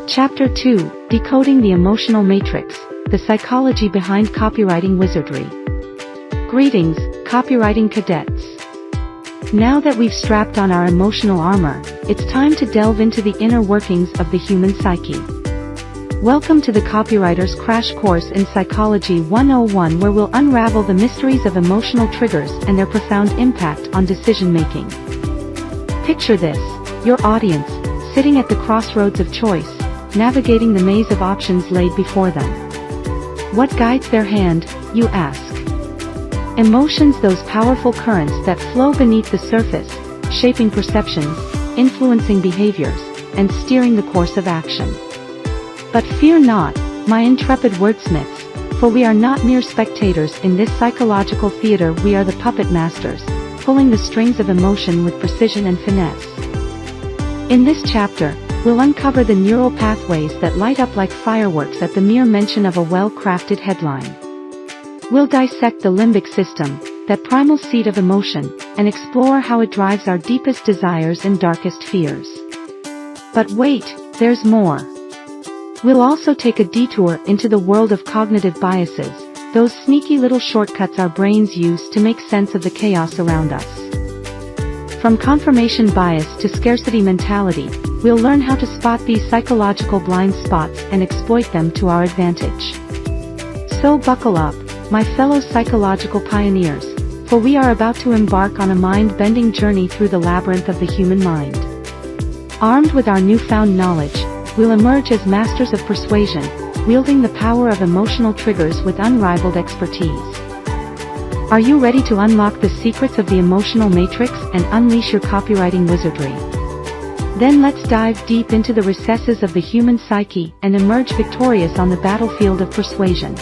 Chapter 2, Decoding the Emotional Matrix, the Psychology Behind Copywriting Wizardry. Greetings, copywriting cadets. Now that we've strapped on our emotional armor, it's time to delve into the inner workings of the human psyche. Welcome to the Copywriter's Crash Course in Psychology 101, where we'll unravel the mysteries of emotional triggers and their profound impact on decision-making. Picture this, your audience, sitting at the crossroads of choice, navigating the maze of options laid before them. What guides their hand, you ask? Emotions, those powerful currents that flow beneath the surface, shaping perceptions, influencing behaviors, and steering the course of action. But fear not, my intrepid wordsmiths, for we are not mere spectators in this psychological theater. We are the puppet masters, pulling the strings of emotion with precision and finesse. In this chapter, we'll uncover the neural pathways that light up like fireworks at the mere mention of a well-crafted headline. We'll dissect the limbic system, that primal seat of emotion, and explore how it drives our deepest desires and darkest fears. But wait, there's more. We'll also take a detour into the world of cognitive biases, those sneaky little shortcuts our brains use to make sense of the chaos around us. From confirmation bias to scarcity mentality, we'll learn how to spot these psychological blind spots and exploit them to our advantage. So buckle up, my fellow psychological pioneers, for we are about to embark on a mind-bending journey through the labyrinth of the human mind. Armed with our newfound knowledge, we'll emerge as masters of persuasion, wielding the power of emotional triggers with unrivaled expertise. Are you ready to unlock the secrets of the emotional matrix and unleash your copywriting wizardry? Then let's dive deep into the recesses of the human psyche and emerge victorious on the battlefield of persuasion.